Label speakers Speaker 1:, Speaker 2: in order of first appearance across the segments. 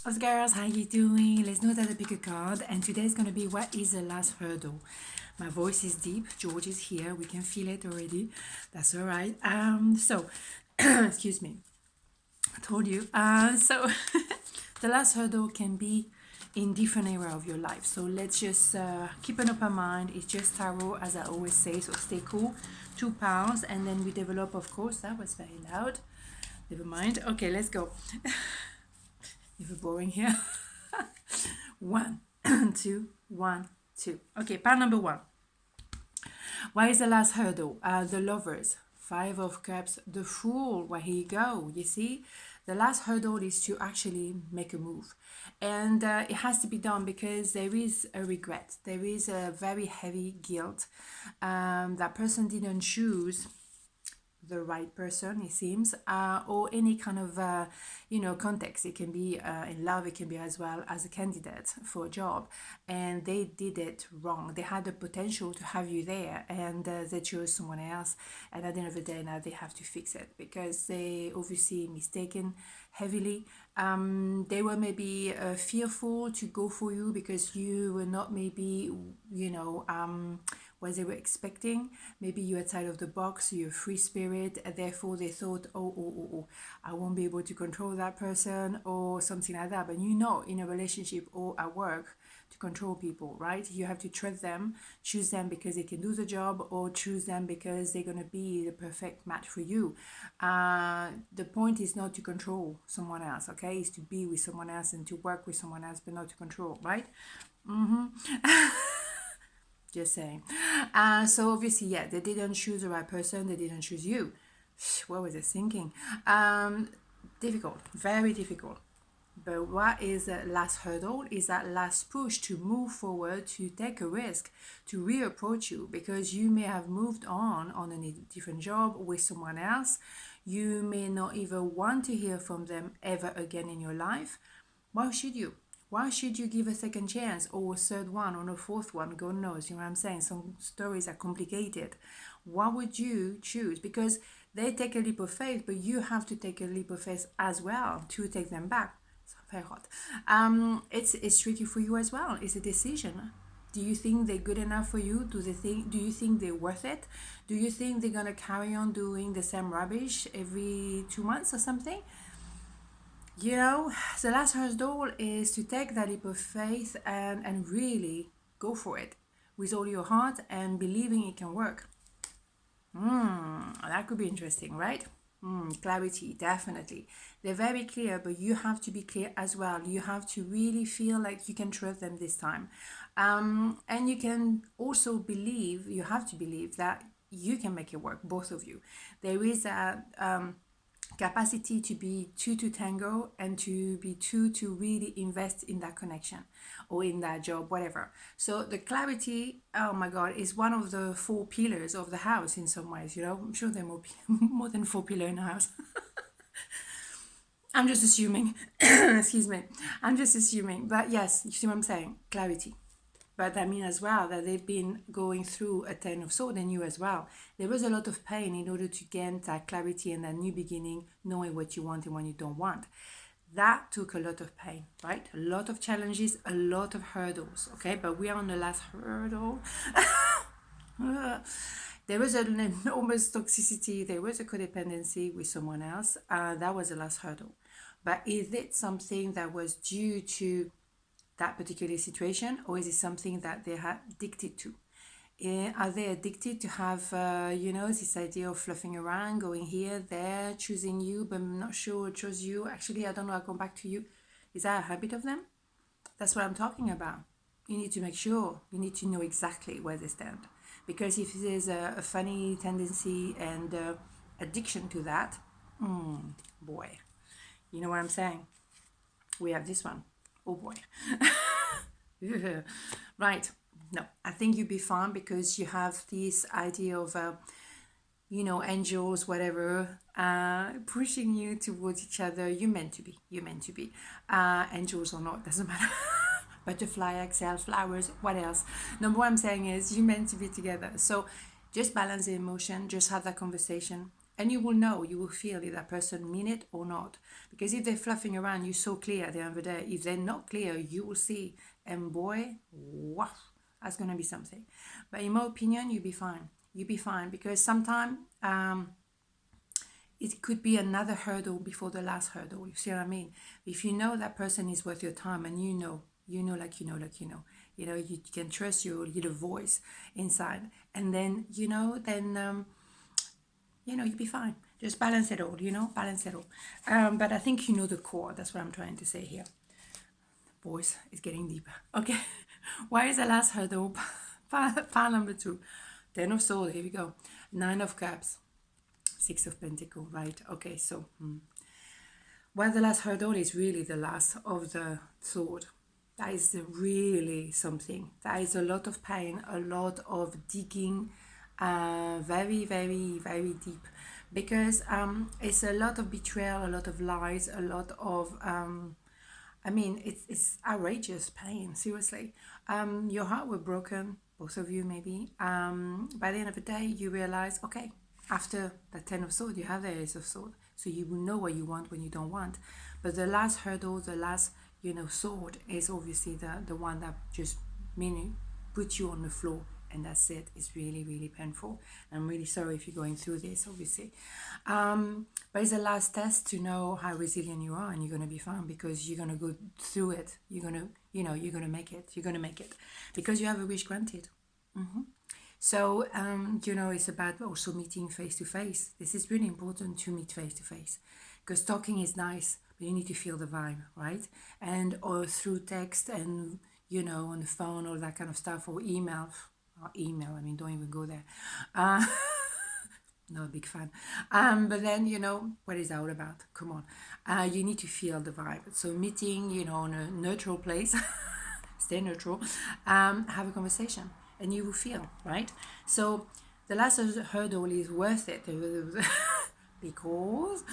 Speaker 1: Us girls, how you doing? Let's know that I pick a card, and today's gonna be what is the last hurdle. My voice is deep. George is here. We can feel it already. That's all right. So excuse me. I told you. So the last hurdle can be in different area of your life. So let's just keep an open mind. It's just tarot, as I always say. So stay cool. £2, and then we develop. Of course, that was very loud. Never mind. Okay, let's go. Even boring here. 1, 2, 1, 2. Okay, part number 1. What is the last hurdle? The Lovers, 5 of Cups, the Fool. Well, here you go. You see, the last hurdle is to actually make a move, and it has to be done because there is a regret. There is a very heavy guilt. That person didn't choose the right person, it seems, or any kind of context. It can be in love, it can be as well as a candidate for a job, and they did it wrong. They had the potential to have you there, and they chose someone else, and at the end of the day now they have to fix it because they obviously mistaken heavily. They were maybe fearful to go for you because you were not maybe what they were expecting. Maybe you're outside of the box, you're a free spirit, and therefore they thought, oh, I won't be able to control that person or something like that. But in a relationship or at work, to control people, right? You have to trust them, choose them because they can do the job, or choose them because they're going to be the perfect match for you. The point is not to control someone else, okay? It's to be with someone else and to work with someone else, but not to control, right? Just saying. So obviously, yeah, they didn't choose the right person. They didn't choose you. What was I thinking? Difficult, very difficult. But what is that last hurdle? Is that last push to move forward, to take a risk, to reapproach you, because you may have moved on a different job with someone else. You may not even want to hear from them ever again in your life. Why should you? Why should you give a second chance or a third one or a fourth one? God knows, you know what I'm saying? Some stories are complicated. What would you choose? Because they take a leap of faith, but you have to take a leap of faith as well to take them back. It's very hot. It's tricky for you as well. It's a decision. Do you think they're good enough for you? Do you think they're worth it? Do you think they're gonna carry on doing the same rubbish every 2 months or something? The last hurdle is to take that leap of faith and really go for it with all your heart and believing it can work. That could be interesting, right? Clarity, definitely. They're very clear, but you have to be clear as well. You have to really feel like you can trust them this time. And you can also believe, you have to believe that you can make it work, both of you. There is a capacity to be two to tango and to be two to really invest in that connection or in that job, whatever. So the clarity, oh my God, is one of the 4 pillars of the house in some ways. I'm sure there are more than 4 pillars in a house. I'm just assuming. Excuse me. I'm just assuming. But yes, you see what I'm saying? Clarity. But that means as well that they've been going through a 10 of swords and you as well. There was a lot of pain in order to gain that clarity and that new beginning, knowing what you want and what you don't want. That took a lot of pain, right? A lot of challenges, a lot of hurdles, okay? But we are on the last hurdle. There was an enormous toxicity. There was a codependency with someone else. That was the last hurdle. But is it something that was due to that particular situation, or is it something that they are addicted to? Are they addicted to have this idea of fluffing around, going here, there, choosing you, but I'm not sure chose you, actually I don't know, I'll come back to you? Is that a habit of them? That's what I'm talking about. You need to make sure, you need to know exactly where they stand, because if there's a funny tendency and addiction to that, boy, you know what I'm saying? We have this one. Oh boy. Right. No, I think you'll be fine because you have this idea of, angels, whatever, pushing you towards each other. You're meant to be. You're meant to be. Angels or not, doesn't matter. Butterfly, Axelle, flowers, what else? No, what I'm saying is you're meant to be together. So just balance the emotion. Just have that conversation. And you will know, you will feel if that person mean it or not. Because if they're fluffing around, you're so clear at the end of the day. If they're not clear, you will see. And boy, wow, that's going to be something. But in my opinion, you'll be fine. You'll be fine because sometimes it could be another hurdle before the last hurdle. You see what I mean? If you know that person is worth your time and you know, you can trust your little voice inside. And then, you'll be fine. Just balance it all, balance it all. But I think you know the core. That's what I'm trying to say here. Voice is getting deeper. Okay. Why is the last hurdle? Pile number 2. 10 of Swords. Here we go. 9 of Cups. 6 of Pentacles. Right. Okay. So, well, the last hurdle is really the last of the sword. That is really something. That is a lot of pain, a lot of digging, very, very, very deep. Because it's a lot of betrayal, a lot of lies, a lot of, it's outrageous pain, seriously. Your heart were broken, both of you maybe. By the end of the day, you realize, okay, after the 10 of Swords, you have the Ace of Swords. So you will know what you want when you don't want. But the last hurdle, the last, sword is obviously the one that just meaning puts you on the floor. And that's it. It's really, really painful. I'm really sorry if you're going through this, obviously. But it's the last test to know how resilient you are, and you're going to be fine because you're going to go through it. You're going to, you're going to make it. You're going to make it because you have a wish granted. So, it's about also meeting face to face. This is really important to meet face to face because talking is nice, but you need to feel the vibe, right? And or through text and, on the phone, all that kind of stuff, or email. Don't even go there. Not a big fan. But then, what is that all about? Come on. You need to feel the vibe. So meeting, on a neutral place, stay neutral, have a conversation. And you will feel, right? So the last hurdle is worth it because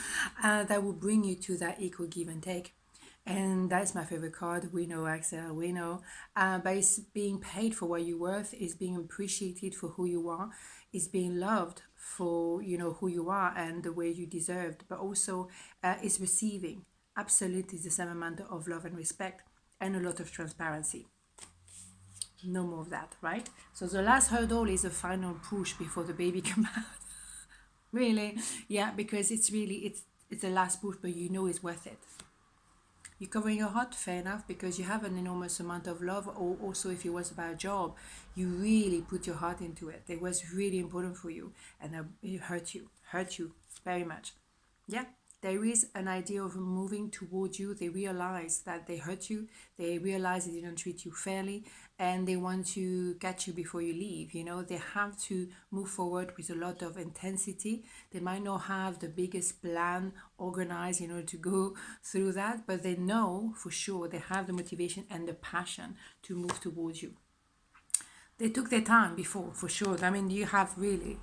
Speaker 1: that will bring you to that equal give and take. And that's my favorite card. We know, Axelle, we know. But it's being paid for what you're worth, is being appreciated for who you are, is being loved for, who you are and the way you deserved, but also is receiving absolutely the same amount of love and respect and a lot of transparency. No more of that, right? So the last hurdle is a final push before the baby comes out. Really? Yeah, because it's the last push, but it's worth it. You're covering your heart, fair enough, because you have an enormous amount of love. Or also, if it was about a job, you really put your heart into it. It was really important for you, and it hurt you very much. Yeah, there is an idea of moving towards you. They realize that they hurt you. They realize they didn't treat you fairly, and they want to catch you before you leave. They have to move forward with a lot of intensity. They might not have the biggest plan organized, to go through that, but they know for sure they have the motivation and the passion to move towards you. They took their time before, for sure. You have really...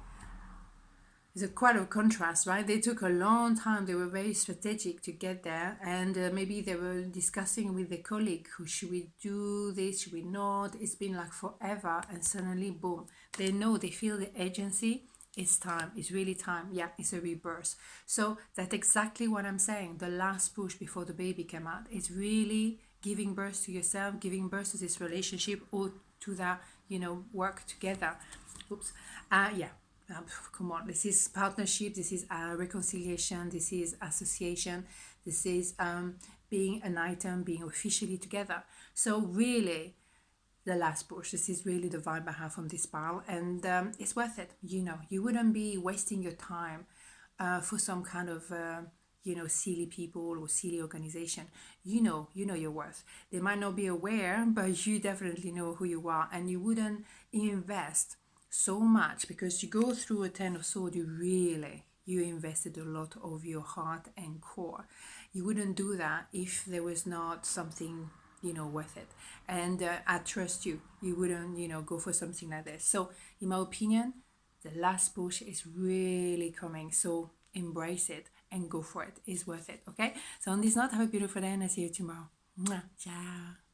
Speaker 1: It's quite a contrast, right? They took a long time. They were very strategic to get there, and maybe they were discussing with their colleague, should we do this, should we not? It's been like forever, and suddenly, boom, they know, they feel the agency. It's time. It's really time. Yeah, it's a rebirth. So that's exactly what I'm saying. The last push before the baby came out. It's really giving birth to yourself, giving birth to this relationship, or to that, work together. Oops. Yeah. Come on, this is partnership, this is reconciliation, this is association, this is being an item, being officially together. So really, the last push, this is really the vibe I have from this pile, and it's worth it. You wouldn't be wasting your time for some kind of silly people or silly organization. You know your worth. They might not be aware, but you definitely know who you are, and you wouldn't invest so much, because you go through a 10 of Swords, you invested a lot of your heart and core. You wouldn't do that if there was not something worth it, and I trust you wouldn't go for something like this. So in my opinion, the last push is really coming, so embrace it and go for it. It's worth it. Okay, so on this note, have a beautiful day, and I'll see you tomorrow. Mwah. Ciao.